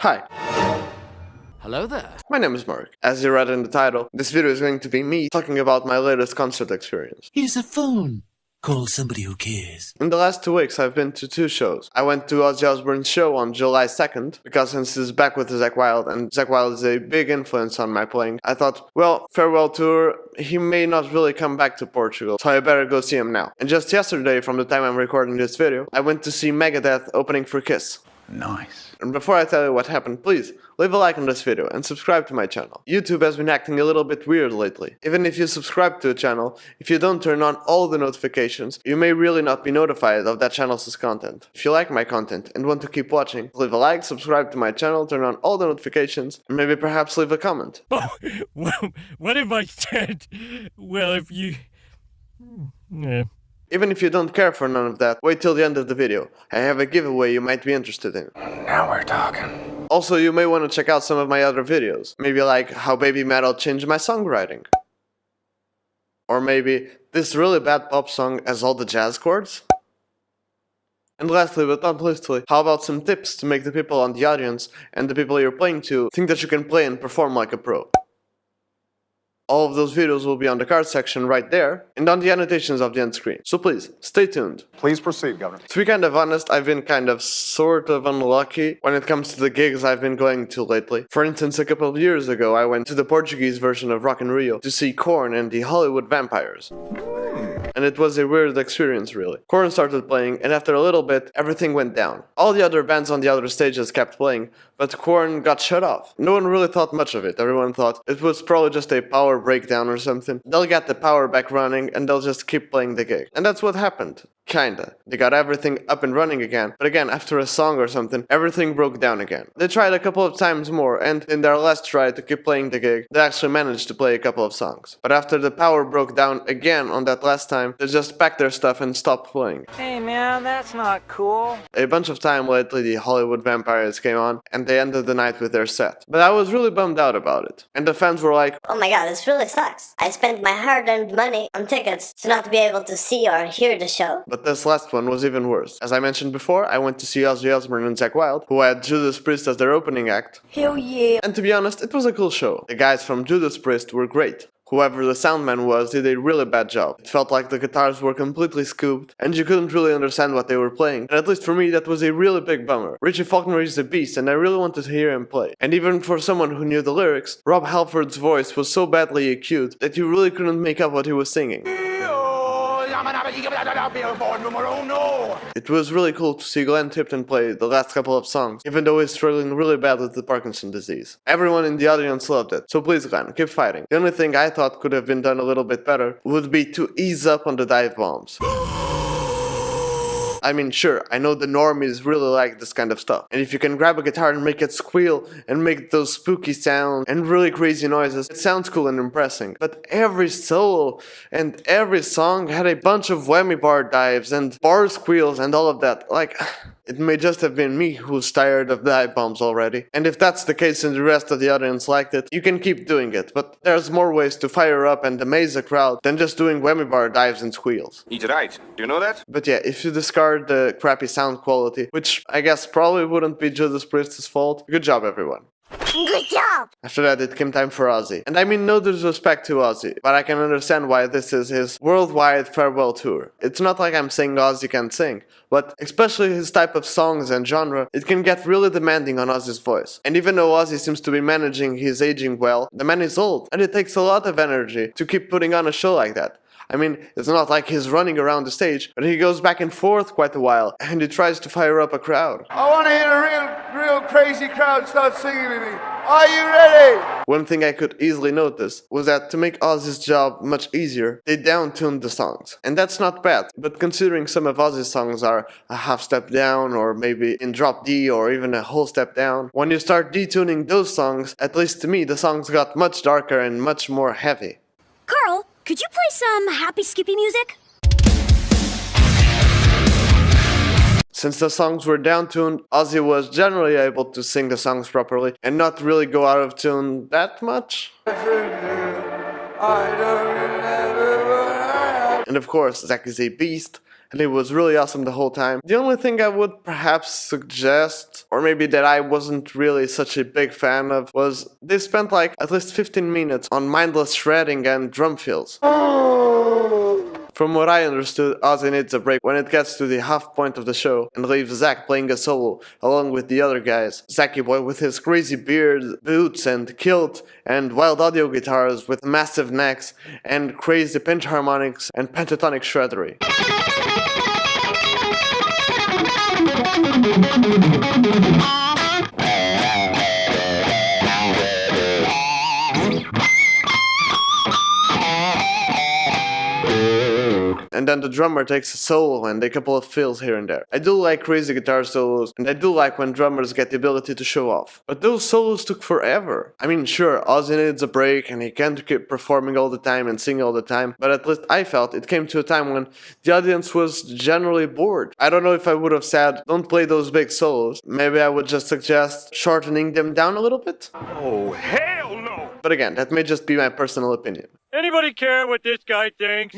Hi, Hello there. my name is Mark. As you read in the title, this video is going to be me talking about my latest concert experience. Here's a phone. Call somebody who cares. In the last 2 weeks, I've been to 2 shows. I went to Ozzy Osbourne's show on July 2nd, because since he's back with Zakk Wylde, and Zakk Wylde is a big influence on my playing, I thought, well, farewell tour, he may not really come back to Portugal, so I better go see him now. And just yesterday, from the time I'm recording this video, I went to see Megadeth opening for Kiss. Nice. And before I tell you what happened, please leave a like on this video and subscribe to my channel. YouTube has been acting a little bit weird lately. Even if you subscribe to a channel, if you don't turn on all the notifications, you may really not be notified of that channel's content. If you like my content and want to keep watching, leave a like, subscribe to my channel, turn on all the notifications, and maybe perhaps leave a comment. Oh, well, what have I said? Well, if you... Yeah. Even if you don't care for none of that, wait till the end of the video. I have a giveaway you might be interested in. Now we're talking. Also, you may want to check out some of my other videos. Maybe like how baby metal changed my songwriting. Or maybe this really bad pop song has all the jazz chords. And lastly but not leastly, how about some tips to make the people on the audience and the people you're playing to think that you can play and perform like a pro. All of those videos will be on the card section right there, and on the annotations of the end screen. So please, stay tuned. Please proceed, Governor. To be kind of honest, I've been kind of sort of unlucky when it comes to the gigs I've been going to lately. For instance, a couple of years ago, I went to the Portuguese version of Rock in Rio to see Korn and the Hollywood Vampires. And it was a weird experience, really. Korn started playing, and after a little bit, everything went down. All the other bands on the other stages kept playing, but Korn got shut off. No one really thought much of it. Everyone thought it was probably just a power breakdown or something. They'll get the power back running, and they'll just keep playing the gig. And that's what happened. Kinda. They got everything up and running again, but again, after a song or something, everything broke down again. They tried a couple of times more, and in their last try to keep playing the gig, they actually managed to play a couple of songs. But after the power broke down again on that last time, they just packed their stuff and stopped playing. Hey man, that's not cool. A bunch of time lately, the Hollywood Vampires came on, and they ended the night with their set. But I was really bummed out about it. And the fans were like, Oh my god, this really sucks. I spent my hard-earned money on tickets to not be able to see or hear the show. but this last one was even worse. As I mentioned before, I went to see Ozzy Osbourne and Zakk Wylde, who had Judas Priest as their opening act. Hell yeah. And to be honest, it was a cool show. The guys from Judas Priest were great. Whoever the soundman was did a really bad job. It felt like the guitars were completely scooped, and you couldn't really understand what they were playing. And at least for me, that was a really big bummer. Richie Faulkner is a beast, and I really wanted to hear him play. And even for someone who knew the lyrics, Rob Halford's voice was so badly acute that you really couldn't make out what he was singing. It was really cool to see Glenn Tipton play the last couple of songs, even though he's struggling really bad with the Parkinson disease. Everyone in the audience loved it, so please Glenn, keep fighting. The only thing I thought could have been done a little bit better would be to ease up on the dive bombs. I mean, sure, I know the normies really like this kind of stuff. And if you can grab a guitar and make it squeal and make those spooky sounds and really crazy noises, it sounds cool and impressive. But every solo and every song had a bunch of whammy bar dives and bar squeals and all of that. Like, it may just have been me who's tired of dive bombs already. And if that's the case and the rest of the audience liked it, you can keep doing it. But there's more ways to fire up and amaze a crowd than just doing whammy bar dives and squeals. He's right. Do you know that? But yeah, if you discard the crappy sound quality, which I guess probably wouldn't be Judas Priest's fault, good job everyone. Good job. After that, it came time for Ozzy. And I mean no disrespect to Ozzy, but I can understand why this is his worldwide farewell tour. It's not like I'm saying Ozzy can't sing, but especially his type of songs and genre, it can get really demanding on Ozzy's voice. And even though Ozzy seems to be managing his aging well, the man is old, and it takes a lot of energy to keep putting on a show like that. I mean, it's not like he's running around the stage, but he goes back and forth quite a while, and he tries to fire up a crowd. I want to hear a real crazy crowd start singing with me. Are you ready? One thing I could easily notice was that to make Ozzy's job much easier, they down-tuned the songs. And that's not bad, but considering some of Ozzy's songs are a half step down, or maybe in drop D, or even a whole step down, when you start detuning those songs, at least to me, the songs got much darker and much more heavy. Carl, could you play some Happy Skippy music? Since the songs were down-tuned, Ozzy was generally able to sing the songs properly and not really go out of tune that much. And of course, Zakk is a beast, and it was really awesome the whole time. The only thing I would perhaps suggest, or maybe that I wasn't really such a big fan of, was they spent like at least 15 minutes on mindless shredding and drum fills. From what I understood, Ozzy needs a break when it gets to the half point of the show and leaves Zack playing a solo along with the other guys. Zacky Boy with his crazy beard, boots and kilt, and wild audio guitars with massive necks and crazy pinch harmonics and pentatonic shreddery. And then the drummer takes a solo and a couple of fills here and there. I do like crazy guitar solos, and I do like when drummers get the ability to show off. But those solos took forever. I mean, sure, Ozzy needs a break and he can't keep performing all the time and singing all the time, but at least I felt it came to a time when the audience was generally bored. I don't know if I would have said, don't play those big solos. Maybe I would just suggest shortening them down a little bit. Oh, hell no! But again, that may just be my personal opinion. Anybody care what this guy thinks?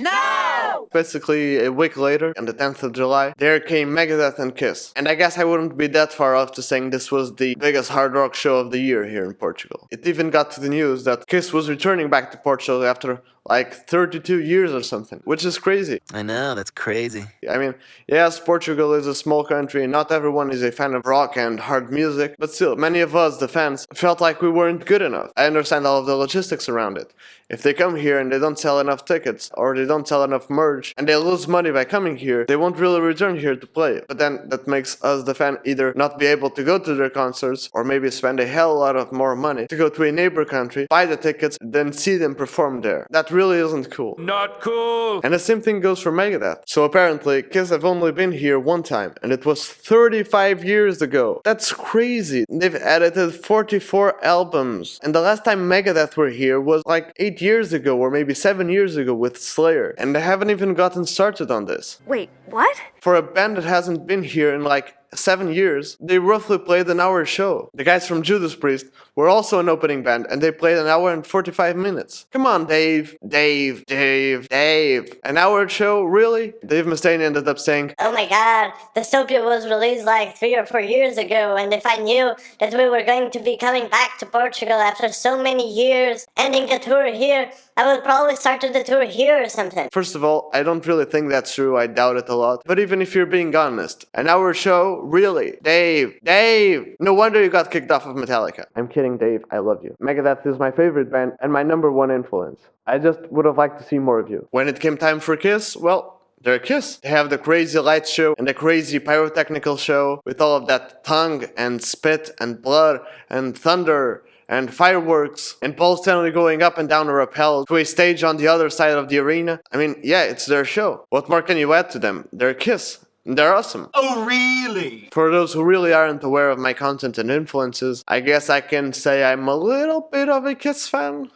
Basically, a week later, on the 10th of July, there came Megadeth and Kiss. And I guess I wouldn't be that far off to saying this was the biggest hard rock show of the year here in Portugal. It even got to the news that Kiss was returning back to Portugal after like 32 years or something, which is crazy. I know, that's crazy. I mean, yes, Portugal is a small country and not everyone is a fan of rock and hard music, but still, many of us, the fans, felt like we weren't good enough. I understand all of the logistics around it. If they come here and they don't sell enough tickets, or they don't sell enough merch, and they lose money by coming here, they won't really return here to play. But then that makes us, the fan, either not be able to go to their concerts, or maybe spend a hell lot of more money to go to a neighbor country, buy the tickets, then see them perform there. That really isn't cool. Not cool! And the same thing goes for Megadeth. So apparently, Kiss have only been here one time, and it was 35 years ago. That's crazy. They've edited 44 albums, and the last time Megadeth were here was like 8 years ago, or maybe 7 years ago with Slayer, and they haven't even gotten started on this. Wait, what? For a band that hasn't been here in like 7 years, they roughly played an hour show. The guys from Judas Priest were also an opening band, and they played an hour and 45 minutes. Come on, Dave. An hour show? Really? Dave Mustaine ended up saying, Oh my god, Dystopia was released like 3 or 4 years ago, and if I knew that we were going to be coming back to Portugal after so many years, ending a tour here, I would probably started the tour here or something. First of all, I don't really think that's true, I doubt it a lot. But even if you're being honest, an hour show? Really? Dave! No wonder you got kicked off of Metallica. I'm kidding, Dave, I love you. Megadeth is my favorite band and my #1 influence. I just would have liked to see more of you. When it came time for Kiss, well, they're Kiss. They have the crazy lights show and the crazy pyrotechnical show with all of that tongue and spit and blood and thunder and fireworks, and Paul Stanley going up and down a rappel to a stage on the other side of the arena. I mean, yeah, it's their show. What more can you add to them? They're Kiss. They're awesome. Oh, really? For those who really aren't aware of my content and influences, I guess I can say I'm a little bit of a Kiss fan.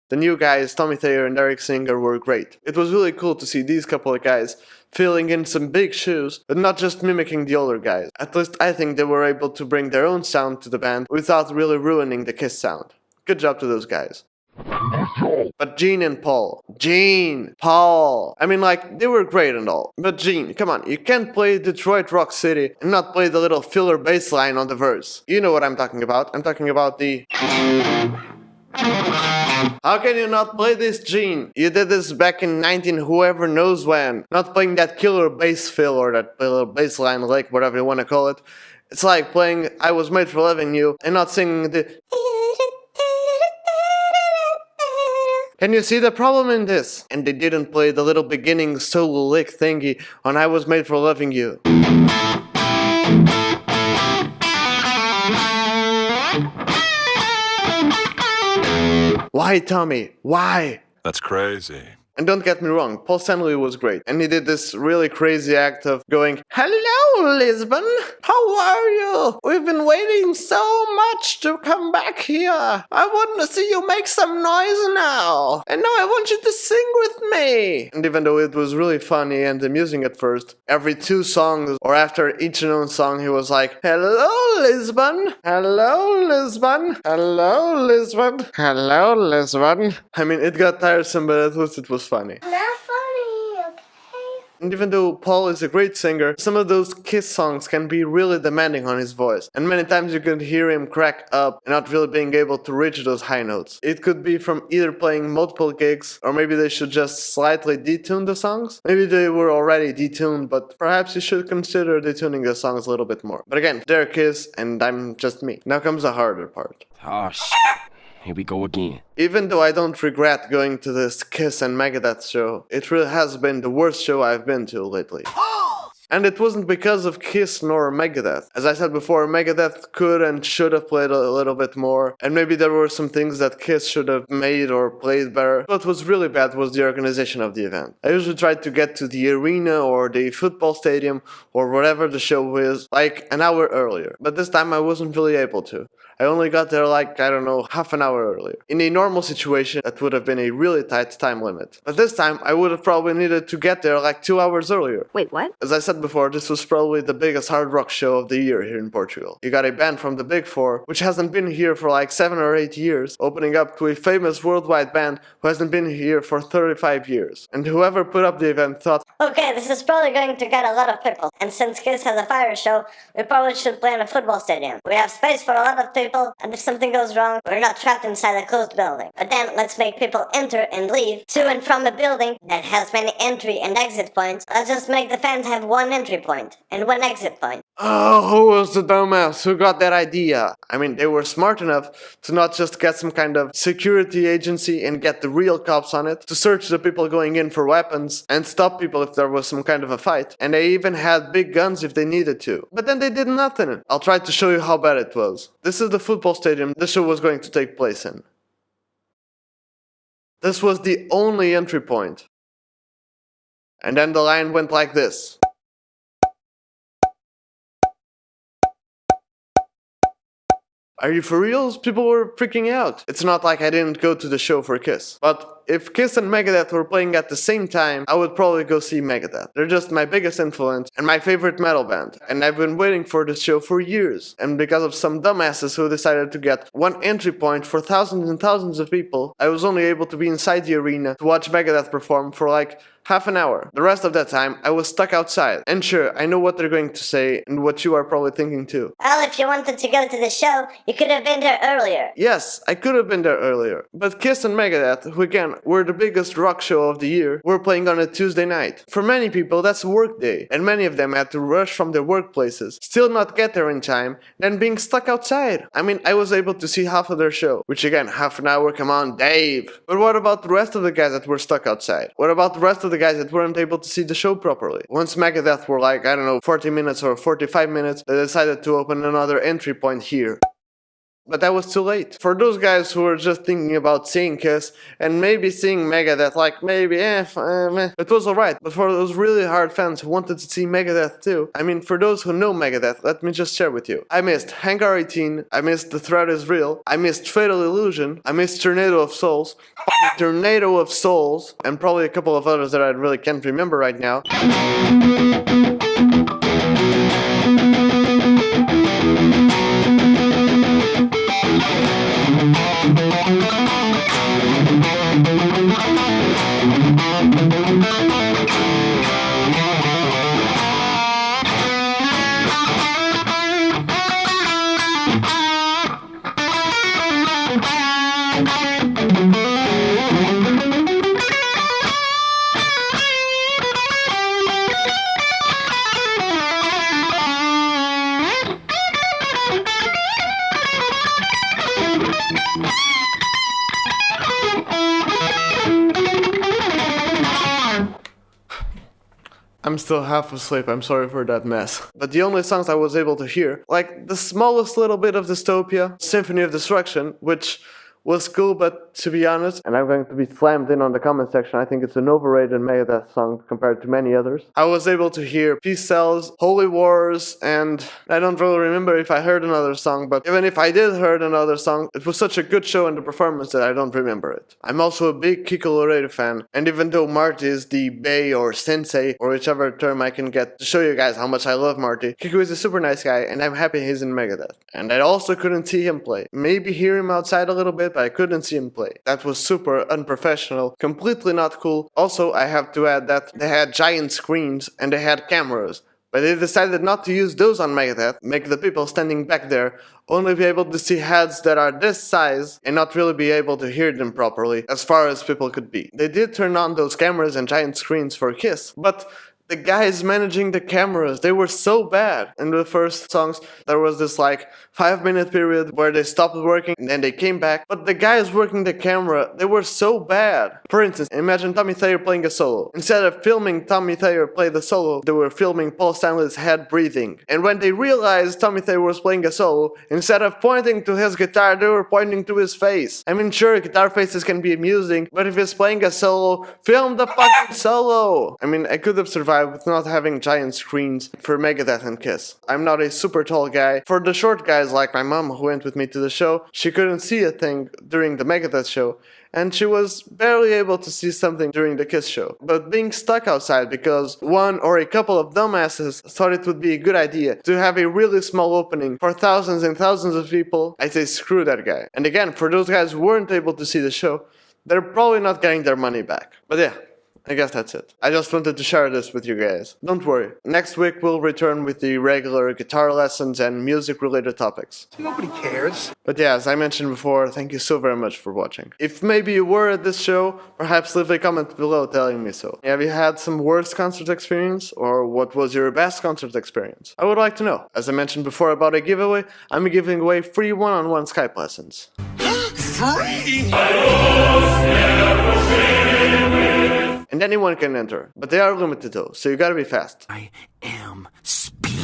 The new guys, Tommy Thayer and Eric Singer, were great. It was really cool to see these couple of guys filling in some big shoes, but not just mimicking the older guys. At least I think they were able to bring their own sound to the band without really ruining the Kiss sound. Good job to those guys. But Gene and Paul. Paul. I mean, like, they were great and all. But Gene, come on, you can't play Detroit Rock City and not play the little filler bass line on the verse. You know what I'm talking about. I'm talking about the... How can you not play this, Gene? You did this back in 19 whoever knows when. Not playing that killer bass fill or that little bass line lick, whatever you want to call it. It's like playing I Was Made for Loving You and not singing the... Can you see the problem in this? And they didn't play the little beginning solo lick thingy on I Was Made for Loving You. Why, Tommy? Why? That's crazy. And don't get me wrong, Paul Stanley was great, and he did this really crazy act of going, "Hello, Lisbon! How are you? We've been waiting so much to come back here. I want to see you make some noise now. And now I want you to sing with me." And even though it was really funny and amusing at first, every 2 songs, or after each known song, he was like, "Hello, Lisbon! Hello, Lisbon! Hello, Lisbon! Hello, Lisbon!" I mean, it got tiresome, but at least it was funny. Not funny, okay? And even though Paul is a great singer, some of those Kiss songs can be really demanding on his voice, and many times you can hear him crack up and not really being able to reach those high notes. It could be from either playing multiple gigs, or maybe they should just slightly detune the songs. Maybe they were already detuned, but perhaps you should consider detuning the songs a little bit more. But again, they're Kiss, and I'm just me. Now comes the harder part. Oh, shit. Here we go again. Even though I don't regret going to this Kiss and Megadeth show, it really has been the worst show I've been to lately. And it wasn't because of Kiss nor Megadeth. As I said before, Megadeth could and should have played a little bit more, and maybe there were some things that Kiss should have made or played better. What was really bad was the organization of the event. I usually try to get to the arena or the football stadium or whatever the show is like an hour earlier, but this time I wasn't really able to. I only got there like, I don't know, half an hour earlier. In a normal situation, that would have been a really tight time limit. But this time, I would have probably needed to get there like 2 hours earlier. Wait, what? As I said before, this was probably the biggest hard rock show of the year here in Portugal. You got a band from the Big Four, which hasn't been here for like 7 or 8 years, opening up to a famous worldwide band who hasn't been here for 35 years. And whoever put up the event thought, Okay, this is probably going to get a lot of people. And since Kiss has a fire show, we probably should play in a football stadium. We have space for a lot of people, and if something goes wrong, we're not trapped inside a closed building. But then let's make people enter and leave to and from a building that has many entry and exit points. Let's just make the fans have 1 entry point and 1 exit point. "Oh, who was the dumbass who got that idea?" I mean, they were smart enough to not just get some kind of security agency and get the real cops on it, to search the people going in for weapons and stop people if there was some kind of a fight. And they even had big guns if they needed to. But then they did nothing. I'll try to show you how bad it was. This is the football stadium the show was going to take place in. This was the only entry point. And then the line went like this. Are you for reals? People were freaking out. It's not like I didn't go to the show for Kiss. But if Kiss and Megadeth were playing at the same time, I would probably go see Megadeth. They're just my biggest influence and my favorite metal band. And I've been waiting for this show for years. And because of some dumbasses who decided to get 1 entry point for thousands and thousands of people, I was only able to be inside the arena to watch Megadeth perform for like half an hour. The rest of that time, I was stuck outside. And sure, I know what they're going to say and what you are probably thinking too. Well, if you wanted to go to the show, you could have been there earlier. Yes, I could have been there earlier. But Kiss and Megadeth, who again were the biggest rock show of the year, were playing on a Tuesday night. For many people, that's a work day, and many of them had to rush from their workplaces, still not get there in time, then being stuck outside. I mean, I was able to see half of their show, which again, half an hour, come on, Dave. But what about the rest of the guys that were stuck outside? What about the rest of the guys that weren't able to see the show properly? Once Megadeth were like, I don't know, 40 minutes or 45 minutes, they decided to open another entry point here. But that was too late. For those guys who were just thinking about seeing Kiss and maybe seeing Megadeth, like maybe, it was alright. But for those really hard fans who wanted to see Megadeth too, I mean, for those who know Megadeth, let me just share with you. I missed Hangar 18, I missed The Threat Is Real, I missed Fatal Illusion, I missed Tornado of Souls, and probably a couple of others that I really can't remember right now. I'm still half asleep, I'm sorry for that mess. But the only songs I was able to hear, like the smallest little bit of Dystopia, Symphony of Destruction, which was cool, but but to be honest, and I'm going to be slammed in on the comment section, I think it's an overrated Megadeth song compared to many others. I was able to hear Peace Sells, Holy Wars, and I don't really remember if I heard another song, but even if I did heard another song, it was such a good show and the performance that I don't remember it. I'm also a big Kiko Loureiro fan, and even though Marty is the bae or sensei, or whichever term I can get to show you guys how much I love Marty, Kiko is a super nice guy, and I'm happy he's in Megadeth. And I also couldn't see him play. Maybe hear him outside a little bit, but I couldn't see him play. That was super unprofessional, completely not cool. Also, I have to add that they had giant screens and they had cameras. But they decided not to use those on Megadeth, make the people standing back there only be able to see heads that are this size and not really be able to hear them properly as far as people could be. They did turn on those cameras and giant screens for Kiss, but the guys managing the cameras, they were so bad. In the first songs, there was this like 5-minute period where they stopped working and then they came back. But the guys working the camera, they were so bad. For instance, imagine Tommy Thayer playing a solo. Instead of filming Tommy Thayer play the solo, they were filming Paul Stanley's head breathing. And when they realized Tommy Thayer was playing a solo, instead of pointing to his guitar, they were pointing to his face. I mean, sure, guitar faces can be amusing, but if he's playing a solo, film the fucking solo! I mean, I could have survived with not having giant screens for Megadeth and Kiss. I'm not a super tall guy. For the short guys like my mom who went with me to the show, she couldn't see a thing during the Megadeth show, and she was barely able to see something during the Kiss show. But being stuck outside because one or a couple of dumbasses thought it would be a good idea to have a really small opening for thousands and thousands of people, I say screw that guy. And again, for those guys who weren't able to see the show, they're probably not getting their money back. But yeah, I guess that's it. I just wanted to share this with you guys. Don't worry, next week we'll return with the regular guitar lessons and music related topics. Nobody cares. But yeah, as I mentioned before, thank you so very much for watching. If maybe you were at this show, perhaps leave a comment below telling me so. Have you had some worst concert experience, or what was your best concert experience? I would like to know. As I mentioned before about a giveaway, I'm giving away free one-on-one Skype lessons. Free! And anyone can enter, but they are limited though, so you gotta be fast. I am speed.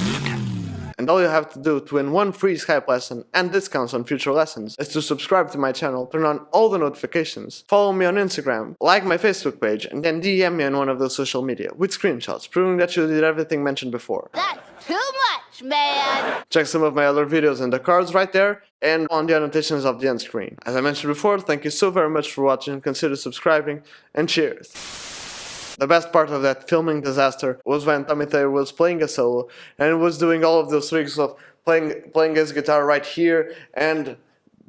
And all you have to do to win one free Skype lesson and discounts on future lessons is to subscribe to my channel, turn on all the notifications, follow me on Instagram, like my Facebook page, and then DM me on one of those social media with screenshots proving that you did everything mentioned before. That's too much, man! Check some of my other videos in the cards right there and on the annotations of the end screen. As I mentioned before, thank you so very much for watching, consider subscribing, and cheers! The best part of that filming disaster was when Tommy Thayer was playing a solo and was doing all of those tricks of playing his guitar right here and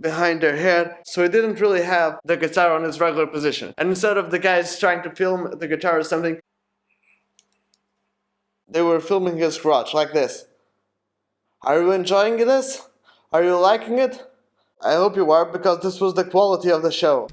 behind their head, so he didn't really have the guitar on his regular position. And instead of the guys trying to film the guitar or something, they were filming his crotch like this. Are you enjoying this? Are you liking it? I hope you are, because this was the quality of the show.